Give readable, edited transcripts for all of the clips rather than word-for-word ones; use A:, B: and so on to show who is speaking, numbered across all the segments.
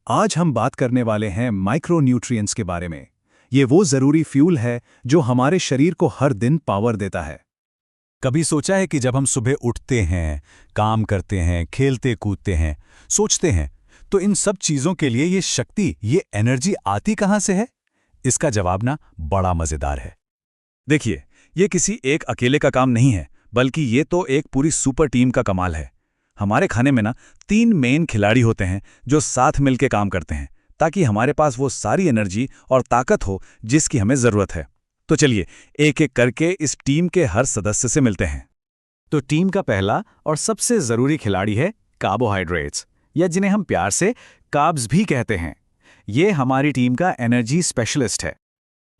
A: आज हम बात करने वाले हैं माइक्रोन्यूट्रिएंट्स के बारे में। ये वो ज़रूरी फ्यूल है जो हमारे शरीर को हर दिन पावर देता है।
B: कभी सोचा है कि जब हम सुबह उठते हैं, काम करते हैं, खेलते कूदते हैं, सोचते हैं, तो इन सब चीज़ों के लिए ये शक्ति, ये एनर्जी आती कहाँ से है? इसका जवाब ना बड़ा मज़ेदार है।
C: देखिए, ये किसी एक अकेले का काम नहीं है, बल्कि ये तो एक पूरी सुपर टीम का कमाल है। हमारे खाने में ना 3 मेन खिलाड़ी होते हैं जो साथ मिलके काम करते हैं, ताकि हमारे पास वो सारी एनर्जी और ताकत हो जिसकी हमें ज़रूरत है। तो चलिए, एक-एक करके इस टीम के हर सदस्य से मिलते हैं।
B: तो टीम का पहला और सबसे ज़रूरी खिलाड़ी है कार्बोहाइड्रेट्स, या जिन्हें हम प्यार से कार्ब्स भी कहते हैं। ये हमारी टीम का एनर्जी स्पेशलिस्ट है।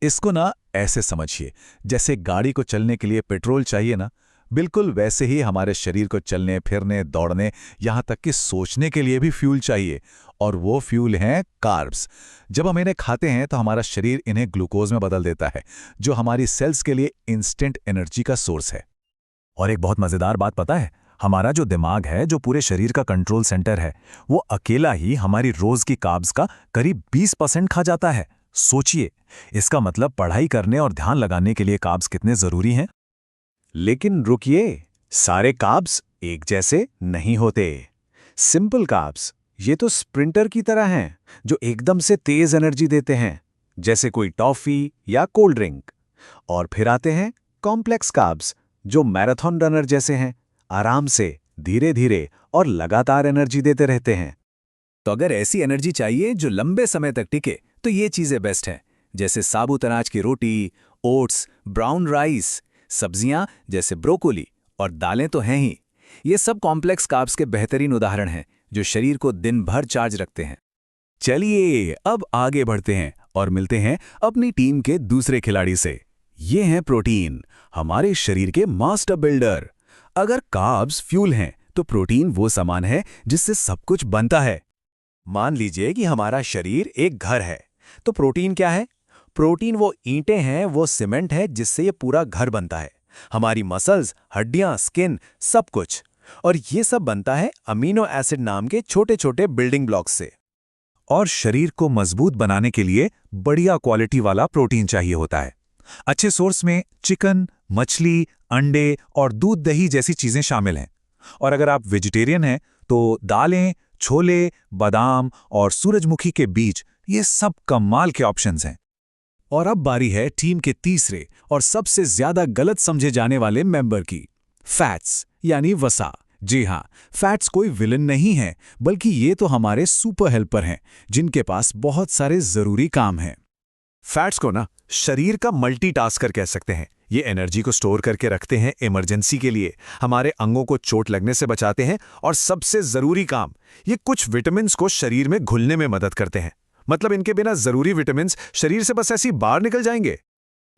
C: इसको ना ऐसे समझिए, जैसे गाड़ी को चलने के लिए पेट्रोल चाहिए ना, बिल्कुल वैसे ही हमारे शरीर को चलने, फिरने, दौड़ने, यहाँ तक कि सोचने के लिए भी फ्यूल चाहिए। और वो फ्यूल हैं कार्ब्स। जब हम इन्हें खाते हैं तो हमारा शरीर इन्हें ग्लूकोज में बदल देता है, जो हमारी सेल्स के लिए इंस्टेंट एनर्जी का सोर्स है।
B: और एक बहुत मज़ेदार बात पता है, हमारा जो दिमाग है, जो पूरे शरीर का कंट्रोल सेंटर है, वो अकेला ही हमारी रोज़ की कार्ब्स का करीब 20% खा जाता है। सोचिए, इसका मतलब पढ़ाई करने और ध्यान लगाने के लिए कार्ब्स कितने ज़रूरी हैं।
D: लेकिन रुकिए, सारे कार्ब्स एक जैसे नहीं होते। सिंपल कार्ब्स ये तो स्प्रिंटर की तरह हैं, जो एकदम से तेज एनर्जी देते हैं, जैसे कोई टॉफी या कोल्ड ड्रिंक। और फिर आते हैं कॉम्प्लेक्स कार्ब्स, जो मैराथन रनर जैसे हैं, आराम से, धीरे धीरे और लगातार एनर्जी देते रहते हैं।
B: तो अगर ऐसी एनर्जी चाहिए जो लंबे समय तक टिके, तो ये चीज़ें बेस्ट हैं, जैसे साबुत अनाज की रोटी, ओट्स, ब्राउन राइस, सब्जियां जैसे ब्रोकोली, और दालें तो हैं ही। ये सब कॉम्प्लेक्स कार्ब्स के बेहतरीन उदाहरण हैं जो शरीर को दिन भर चार्ज रखते हैं।
C: चलिए, अब आगे बढ़ते हैं और मिलते हैं अपनी टीम के दूसरे खिलाड़ी से। ये हैं प्रोटीन, हमारे शरीर के मास्टर बिल्डर। अगर कार्ब्स फ्यूल हैं, तो प्रोटीन वो सामान है जिससे सब कुछ बनता है।
D: मान लीजिए कि हमारा शरीर एक घर है, तो प्रोटीन क्या है? प्रोटीन वो ईंटें हैं, वो सीमेंट है जिससे ये पूरा घर बनता है। हमारी मसल्स, हड्डियां, स्किन, सब कुछ। और ये सब बनता है अमीनो एसिड नाम के छोटे छोटे बिल्डिंग ब्लॉक्स से।
B: और शरीर को मजबूत बनाने के लिए बढ़िया क्वालिटी वाला प्रोटीन चाहिए होता है। अच्छे सोर्स में चिकन, मछली, अंडे और दूध, दही जैसी चीजें शामिल हैं। और अगर आप वेजिटेरियन हैं, तो दालें, छोले, बादाम और सूरजमुखी के बीज, ये सब कमाल के ऑप्शंस हैं।
C: और अब बारी है टीम के तीसरे और सबसे ज्यादा गलत समझे जाने वाले मेंबर की, फैट्स यानी वसा। जी हाँ, फैट्स कोई विलन नहीं है, बल्कि ये तो हमारे सुपर हेल्पर हैं, जिनके पास बहुत सारे जरूरी काम हैं।
D: फैट्स को ना शरीर का मल्टीटास्कर कह सकते हैं। ये एनर्जी को स्टोर करके रखते हैं इमरजेंसी के लिए, हमारे अंगों को चोट लगने से बचाते हैं, और सबसे जरूरी काम, ये कुछ विटामिन्स को शरीर में घुलने में मदद करते हैं। मतलब इनके बिना जरूरी विटामिन्स शरीर से बस ऐसे ही बाहर निकल जाएंगे।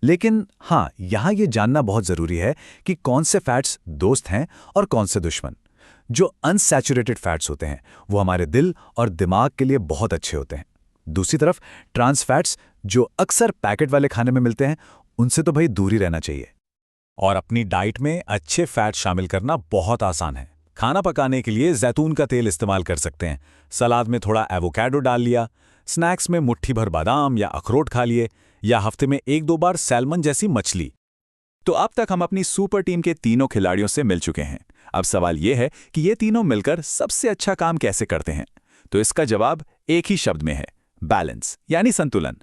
B: लेकिन हाँ, यहाँ ये जानना बहुत ज़रूरी है कि कौन से फैट्स दोस्त हैं और कौन से दुश्मन। जो अनसैचुरेटेड फैट्स होते हैं, वो हमारे दिल और दिमाग के लिए बहुत अच्छे होते हैं। दूसरी तरफ ट्रांस फैट्स, जो अक्सर पैकेट वाले खाने में मिलते हैं, उनसे तो भाई दूर ही रहना चाहिए।
C: और अपनी डाइट में अच्छे फैट शामिल करना बहुत आसान है। खाना पकाने के लिए जैतून का तेल इस्तेमाल कर सकते हैं, सलाद में थोड़ा एवोकाडो डाल लिया, स्नैक्स में मुट्ठी भर बादाम या अखरोट खा लिए, या हफ्ते में 1-2 बार सैल्मन जैसी मछली। तो अब तक हम अपनी सुपर टीम के तीनों खिलाड़ियों से मिल चुके हैं। अब सवाल यह है कि ये तीनों मिलकर सबसे अच्छा काम कैसे करते हैं? तो इसका जवाब एक ही शब्द में है, बैलेंस यानी संतुलन।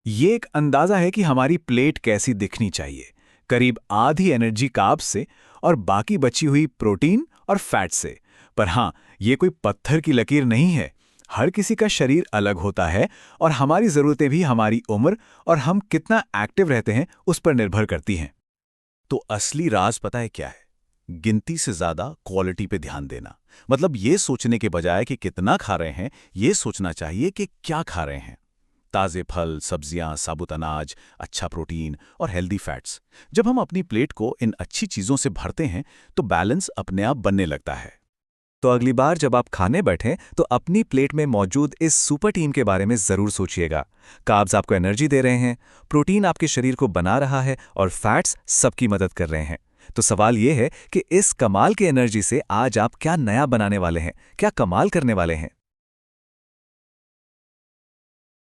C: ये एक अंदाजा है कि हमारी प्लेट कैसी दिखनी चाहिए, करीब आधी एनर्जी कार्ब्स से और बाकी बची हुई प्रोटीन और फैट से। पर हाँ, ये कोई पत्थर की लकीर नहीं है। हर किसी का शरीर अलग होता है, और हमारी ज़रूरतें भी हमारी उम्र और हम कितना एक्टिव रहते हैं उस पर निर्भर करती हैं।
D: तो असली राज पता है क्या है? गिनती से ज्यादा क्वालिटी पे ध्यान देना। मतलब ये सोचने के बजाय कि कितना खा रहे हैं, ये सोचना चाहिए कि क्या खा रहे हैं। ताज़े फल, सब्जियां, साबुत अनाज, अच्छा प्रोटीन और हेल्दी फैट्स। जब हम अपनी प्लेट को इन अच्छी चीज़ों से भरते हैं, तो बैलेंस अपने आप बनने लगता है।
B: तो अगली बार जब आप खाने बैठें, तो अपनी प्लेट में मौजूद इस सुपर टीम के बारे में ज़रूर सोचिएगा। कार्ब्स आपको एनर्जी दे रहे हैं, प्रोटीन आपके शरीर को बना रहा है, और फैट्स सबकी मदद कर रहे हैं। तो सवाल यह है कि इस कमाल की एनर्जी से आज आप क्या नया बनाने वाले हैं, क्या कमाल करने वाले हैं।